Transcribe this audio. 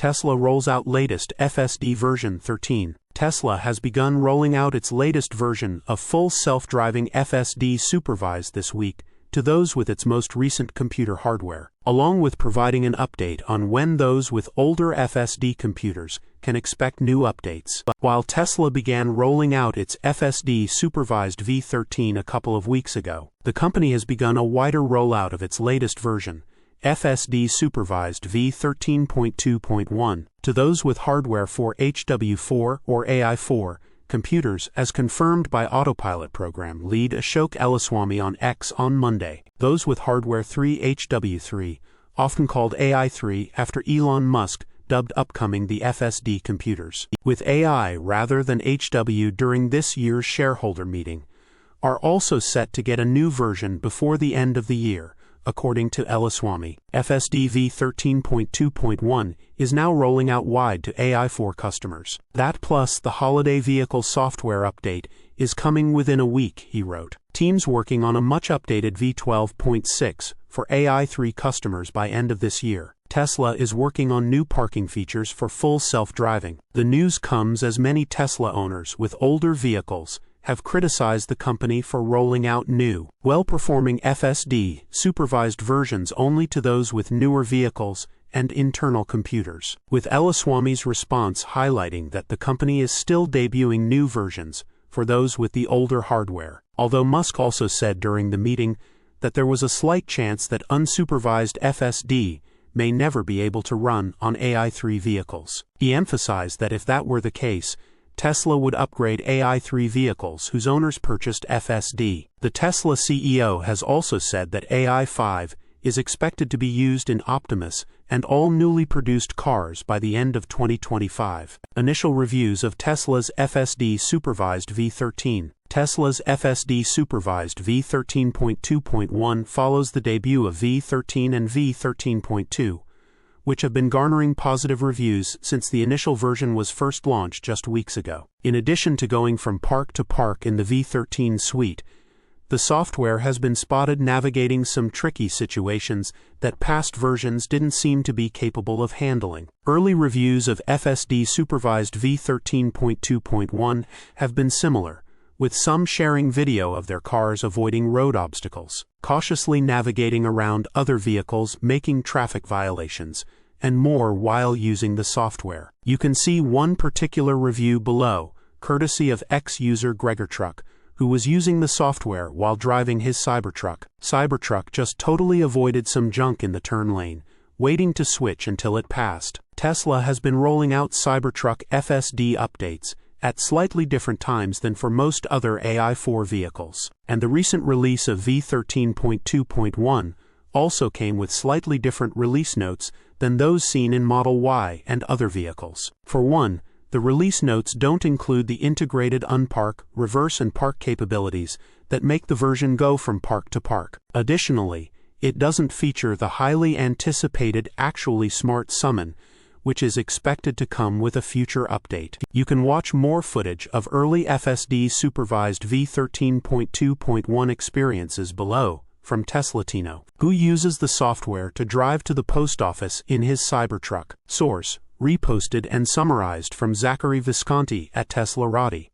Tesla rolls out latest FSD version 13. Tesla has begun rolling out its latest version of full self-driving FSD Supervised this week to those with its most recent computer hardware, along with providing an update on when those with older FSD computers can expect new updates. While Tesla began rolling out its FSD Supervised V13 a couple of weeks ago, the company has begun a wider rollout of its latest version, FSD Supervised V13.2.1, to those with hardware for HW4 or AI4 computers, as confirmed by Autopilot program lead Ashok Ellaswamy on X on Monday. Those with hardware 3HW3, often called AI3 after Elon Musk dubbed upcoming the FSD computers, with AI rather than HW during this year's shareholder meeting, are also set to get a new version before the end of the year. According to Ellaswamy, FSD V13.2.1 is now rolling out wide to AI4 customers. That plus the holiday vehicle software update is coming within a week, he wrote. Teams working on a much updated V12.6 for AI3 customers by end of this year. Tesla is working on new parking features for full self-driving. The news comes as many Tesla owners with older vehicles have criticized the company for rolling out new, well-performing FSD supervised versions only to those with newer vehicles and internal computers, with Ellaswamy's response highlighting that the company is still debuting new versions for those with the older hardware, although Musk also said during the meeting that there was a slight chance that unsupervised FSD may never be able to run on AI3 vehicles. He emphasized that if that were the case, Tesla would upgrade AI3 vehicles whose owners purchased FSD. The Tesla CEO has also said that AI5 is expected to be used in Optimus and all newly produced cars by the end of 2025. Initial reviews of Tesla's FSD Supervised V13. Tesla's FSD Supervised V13.2.1 follows the debut of V13 and V13.2, which have been garnering positive reviews since the initial version was first launched just weeks ago. In addition to going from park to park in the V13 suite, the software has been spotted navigating some tricky situations that past versions didn't seem to be capable of handling. Early reviews of FSD Supervised V13.2.1 have been similar, with some sharing video of their cars avoiding road obstacles, cautiously navigating around other vehicles, making traffic violations, and more while using the software. You can see one particular review below, courtesy of ex-user GregorTruck, who was using the software while driving his Cybertruck. Cybertruck just totally avoided some junk in the turn lane, waiting to switch until it passed. Tesla has been rolling out Cybertruck FSD updates at slightly different times than for most other AI4 vehicles, and the recent release of V13.2.1 also came with slightly different release notes than those seen in Model Y and other vehicles. For one, the release notes don't include the integrated unpark, reverse and park capabilities that make the version go from park to park. Additionally, it doesn't feature the highly anticipated Actually Smart Summon, which is expected to come with a future update. You can watch more footage of early FSD Supervised V13.2.1 experiences below from teslatino, who uses the software to drive to the post office in his Cybertruck. Source: reposted and summarized from Zachary Visconti at teslarati.